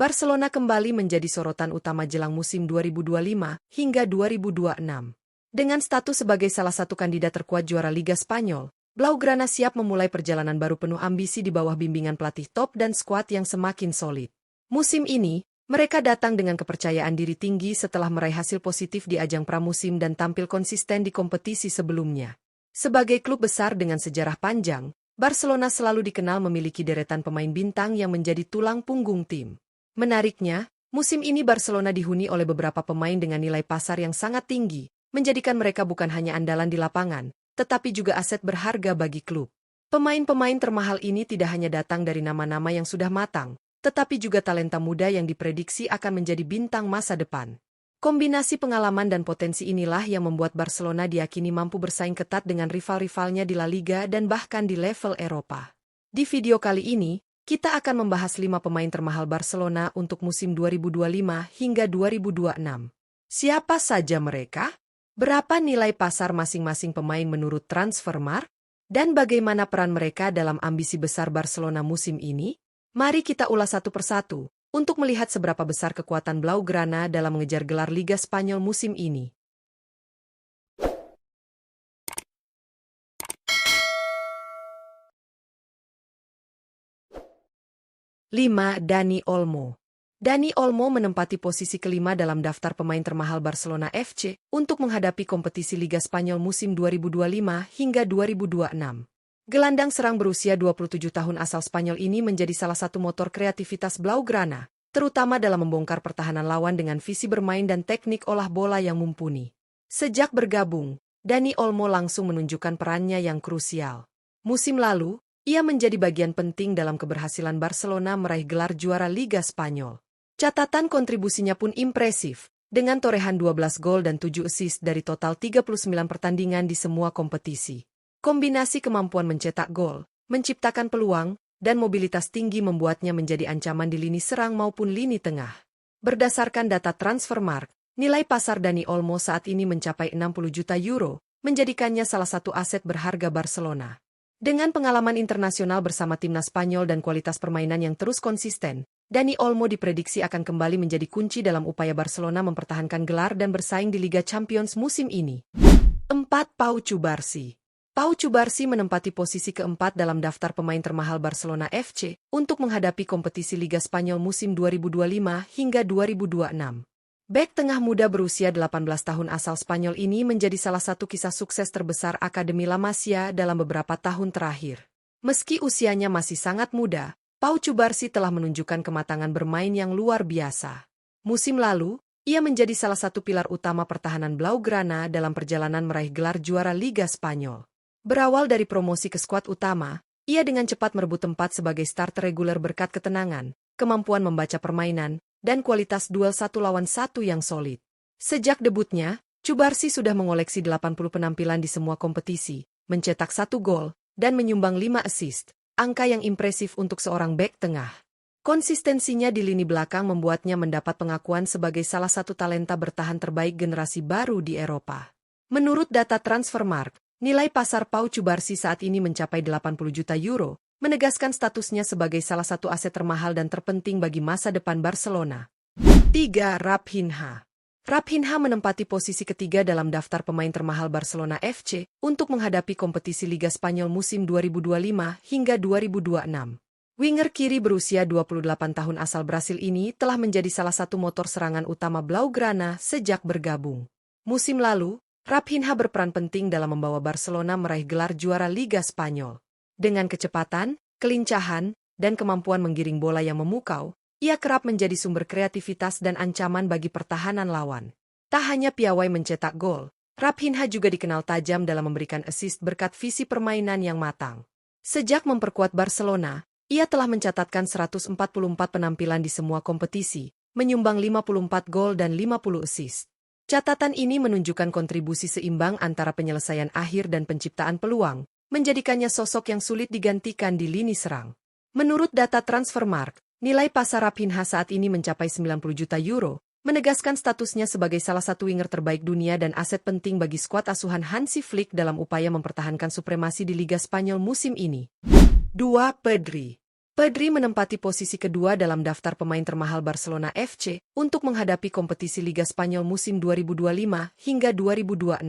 Barcelona kembali menjadi sorotan utama jelang musim 2025 hingga 2026. Dengan status sebagai salah satu kandidat terkuat juara Liga Spanyol, Blaugrana siap memulai perjalanan baru penuh ambisi di bawah bimbingan pelatih top dan skuad yang semakin solid. Musim ini, mereka datang dengan kepercayaan diri tinggi setelah meraih hasil positif di ajang pramusim dan tampil konsisten di kompetisi sebelumnya. Sebagai klub besar dengan sejarah panjang, Barcelona selalu dikenal memiliki deretan pemain bintang yang menjadi tulang punggung tim. Menariknya, musim ini Barcelona dihuni oleh beberapa pemain dengan nilai pasar yang sangat tinggi, menjadikan mereka bukan hanya andalan di lapangan, tetapi juga aset berharga bagi klub. Pemain-pemain termahal ini tidak hanya datang dari nama-nama yang sudah matang, tetapi juga talenta muda yang diprediksi akan menjadi bintang masa depan. Kombinasi pengalaman dan potensi inilah yang membuat Barcelona diyakini mampu bersaing ketat dengan rival-rivalnya di La Liga dan bahkan di level Eropa. Di video kali ini, kita akan membahas 5 pemain termahal Barcelona untuk musim 2025 hingga 2026. Siapa saja mereka? Berapa nilai pasar masing-masing pemain menurut Transfermarkt? Dan bagaimana peran mereka dalam ambisi besar Barcelona musim ini? Mari kita ulas satu persatu untuk melihat seberapa besar kekuatan Blaugrana dalam mengejar gelar Liga Spanyol musim ini. 5. Dani Olmo. Dani Olmo menempati posisi kelima dalam daftar pemain termahal Barcelona FC untuk menghadapi kompetisi Liga Spanyol musim 2025 hingga 2026. Gelandang serang berusia 27 tahun asal Spanyol ini menjadi salah satu motor kreativitas Blaugrana, terutama dalam membongkar pertahanan lawan dengan visi bermain dan teknik olah bola yang mumpuni. Sejak bergabung, Dani Olmo langsung menunjukkan perannya yang krusial. Musim lalu, ia menjadi bagian penting dalam keberhasilan Barcelona meraih gelar juara Liga Spanyol. Catatan kontribusinya pun impresif, dengan torehan 12 gol dan 7 assist dari total 39 pertandingan di semua kompetisi. Kombinasi kemampuan mencetak gol, menciptakan peluang, dan mobilitas tinggi membuatnya menjadi ancaman di lini serang maupun lini tengah. Berdasarkan data Transfermarkt, nilai pasar Dani Olmo saat ini mencapai 60 juta euro, menjadikannya salah satu aset berharga Barcelona. Dengan pengalaman internasional bersama timnas Spanyol dan kualitas permainan yang terus konsisten, Dani Olmo diprediksi akan kembali menjadi kunci dalam upaya Barcelona mempertahankan gelar dan bersaing di Liga Champions musim ini. 4. Pau Cubarsí. Pau Cubarsí menempati posisi keempat dalam daftar pemain termahal Barcelona FC untuk menghadapi kompetisi Liga Spanyol musim 2025 hingga 2026. Bek tengah muda berusia 18 tahun asal Spanyol ini menjadi salah satu kisah sukses terbesar Akademi La Masia dalam beberapa tahun terakhir. Meski usianya masih sangat muda, Pau Cubarsí telah menunjukkan kematangan bermain yang luar biasa. Musim lalu, ia menjadi salah satu pilar utama pertahanan Blaugrana dalam perjalanan meraih gelar juara Liga Spanyol. Berawal dari promosi ke skuad utama, ia dengan cepat merebut tempat sebagai starter reguler berkat ketenangan, kemampuan membaca permainan, dan kualitas duel 1 lawan 1 yang solid. Sejak debutnya, Cubarsí sudah mengoleksi 80 penampilan di semua kompetisi, mencetak 1 gol, dan menyumbang 5 assist, angka yang impresif untuk seorang bek tengah. Konsistensinya di lini belakang membuatnya mendapat pengakuan sebagai salah satu talenta bertahan terbaik generasi baru di Eropa. Menurut data Transfermarkt, nilai pasar Pau Cubarsí saat ini mencapai 80 juta euro, menegaskan statusnya sebagai salah satu aset termahal dan terpenting bagi masa depan Barcelona. 3. Raphinha. Raphinha menempati posisi ketiga dalam daftar pemain termahal Barcelona FC untuk menghadapi kompetisi Liga Spanyol musim 2025 hingga 2026. Winger kiri berusia 28 tahun asal Brasil ini telah menjadi salah satu motor serangan utama Blaugrana sejak bergabung. Musim lalu, Raphinha berperan penting dalam membawa Barcelona meraih gelar juara Liga Spanyol. Dengan kecepatan, kelincahan, dan kemampuan menggiring bola yang memukau, ia kerap menjadi sumber kreativitas dan ancaman bagi pertahanan lawan. Tak hanya piawai mencetak gol, Raphinha juga dikenal tajam dalam memberikan assist berkat visi permainan yang matang. Sejak memperkuat Barcelona, ia telah mencatatkan 144 penampilan di semua kompetisi, menyumbang 54 gol dan 50 assist. Catatan ini menunjukkan kontribusi seimbang antara penyelesaian akhir dan penciptaan peluang, menjadikannya sosok yang sulit digantikan di lini serang. Menurut data Transfermarkt, nilai pasar Raphinha saat ini mencapai 90 juta euro, menegaskan statusnya sebagai salah satu winger terbaik dunia dan aset penting bagi skuad asuhan Hansi Flick dalam upaya mempertahankan supremasi di Liga Spanyol musim ini. 2. Pedri. Pedri menempati posisi kedua dalam daftar pemain termahal Barcelona FC untuk menghadapi kompetisi Liga Spanyol musim 2025 hingga 2026.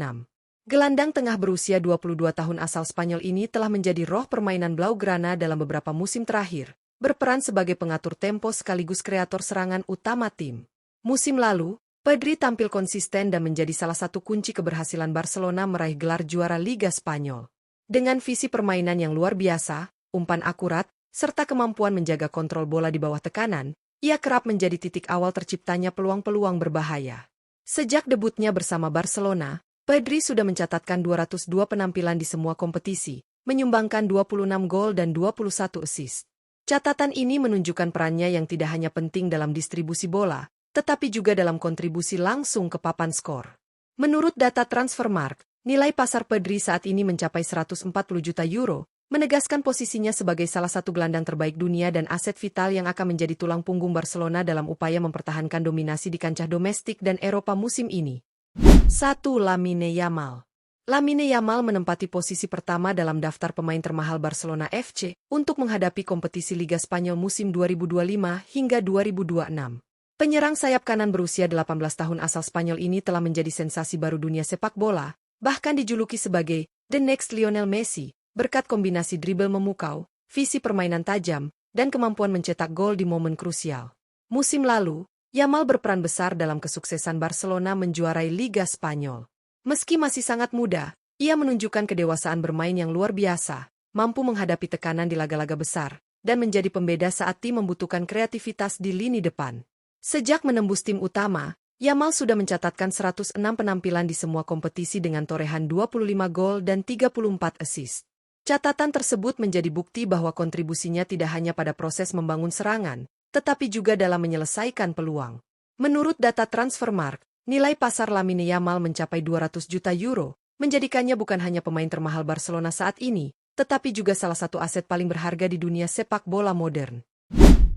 Gelandang tengah berusia 22 tahun asal Spanyol ini telah menjadi roh permainan Blaugrana dalam beberapa musim terakhir, berperan sebagai pengatur tempo sekaligus kreator serangan utama tim. Musim lalu, Pedri tampil konsisten dan menjadi salah satu kunci keberhasilan Barcelona meraih gelar juara Liga Spanyol. Dengan visi permainan yang luar biasa, umpan akurat, serta kemampuan menjaga kontrol bola di bawah tekanan, ia kerap menjadi titik awal terciptanya peluang-peluang berbahaya. Sejak debutnya bersama Barcelona, Pedri sudah mencatatkan 202 penampilan di semua kompetisi, menyumbangkan 26 gol dan 21 assist. Catatan ini menunjukkan perannya yang tidak hanya penting dalam distribusi bola, tetapi juga dalam kontribusi langsung ke papan skor. Menurut data Transfermarkt, nilai pasar Pedri saat ini mencapai 140 juta euro, menegaskan posisinya sebagai salah satu gelandang terbaik dunia dan aset vital yang akan menjadi tulang punggung Barcelona dalam upaya mempertahankan dominasi di kancah domestik dan Eropa musim ini. 1. Lamine Yamal. Lamine Yamal menempati posisi pertama dalam daftar pemain termahal Barcelona FC untuk menghadapi kompetisi Liga Spanyol musim 2025 hingga 2026. Penyerang sayap kanan berusia 18 tahun asal Spanyol ini telah menjadi sensasi baru dunia sepak bola, bahkan dijuluki sebagai The Next Lionel Messi, berkat kombinasi dribble memukau, visi permainan tajam, dan kemampuan mencetak gol di momen krusial. Musim lalu, Yamal berperan besar dalam kesuksesan Barcelona menjuarai Liga Spanyol. Meski masih sangat muda, ia menunjukkan kedewasaan bermain yang luar biasa, mampu menghadapi tekanan di laga-laga besar, dan menjadi pembeda saat tim membutuhkan kreativitas di lini depan. Sejak menembus tim utama, Yamal sudah mencatatkan 106 penampilan di semua kompetisi dengan torehan 25 gol dan 34 assist. Catatan tersebut menjadi bukti bahwa kontribusinya tidak hanya pada proses membangun serangan, tetapi juga dalam menyelesaikan peluang. Menurut data Transfermarkt, nilai pasar Lamine Yamal mencapai 200 juta euro, menjadikannya bukan hanya pemain termahal Barcelona saat ini, tetapi juga salah satu aset paling berharga di dunia sepak bola modern.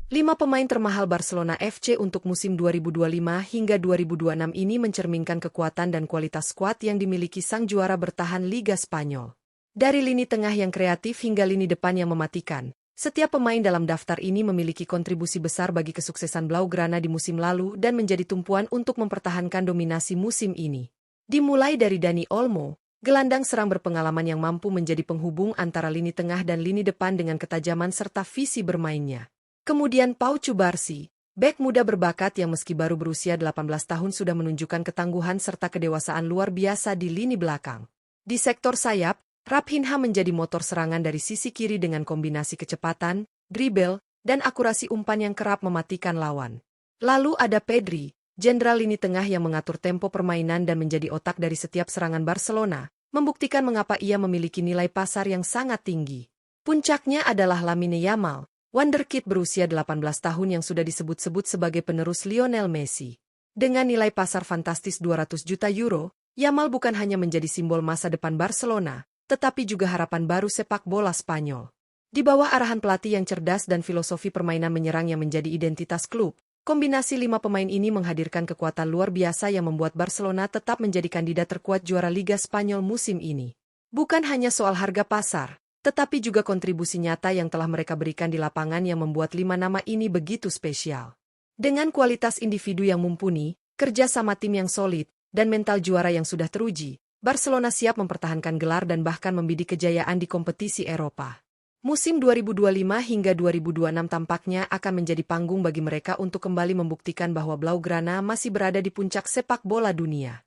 5 pemain termahal Barcelona FC untuk musim 2025 hingga 2026 ini mencerminkan kekuatan dan kualitas skuad yang dimiliki sang juara bertahan Liga Spanyol. Dari lini tengah yang kreatif hingga lini depan yang mematikan, setiap pemain dalam daftar ini memiliki kontribusi besar bagi kesuksesan Blaugrana di musim lalu dan menjadi tumpuan untuk mempertahankan dominasi musim ini. Dimulai dari Dani Olmo, gelandang serang berpengalaman yang mampu menjadi penghubung antara lini tengah dan lini depan dengan ketajaman serta visi bermainnya. Kemudian Pau Cubarsí, bek muda berbakat yang meski baru berusia 18 tahun sudah menunjukkan ketangguhan serta kedewasaan luar biasa di lini belakang. Di sektor sayap, Raphinha menjadi motor serangan dari sisi kiri dengan kombinasi kecepatan, dribble, dan akurasi umpan yang kerap mematikan lawan. Lalu ada Pedri, jenderal lini tengah yang mengatur tempo permainan dan menjadi otak dari setiap serangan Barcelona, membuktikan mengapa ia memiliki nilai pasar yang sangat tinggi. Puncaknya adalah Lamine Yamal, wonderkid berusia 18 tahun yang sudah disebut-sebut sebagai penerus Lionel Messi. Dengan nilai pasar fantastis 200 juta euro, Yamal bukan hanya menjadi simbol masa depan Barcelona, tetapi juga harapan baru sepak bola Spanyol. Di bawah arahan pelatih yang cerdas dan filosofi permainan menyerang yang menjadi identitas klub, kombinasi 5 pemain ini menghadirkan kekuatan luar biasa yang membuat Barcelona tetap menjadi kandidat terkuat juara Liga Spanyol musim ini. Bukan hanya soal harga pasar, tetapi juga kontribusi nyata yang telah mereka berikan di lapangan yang membuat 5 nama ini begitu spesial. Dengan kualitas individu yang mumpuni, kerja sama tim yang solid, dan mental juara yang sudah teruji, Barcelona siap mempertahankan gelar dan bahkan membidik kejayaan di kompetisi Eropa. Musim 2025 hingga 2026 tampaknya akan menjadi panggung bagi mereka untuk kembali membuktikan bahwa Blaugrana masih berada di puncak sepak bola dunia.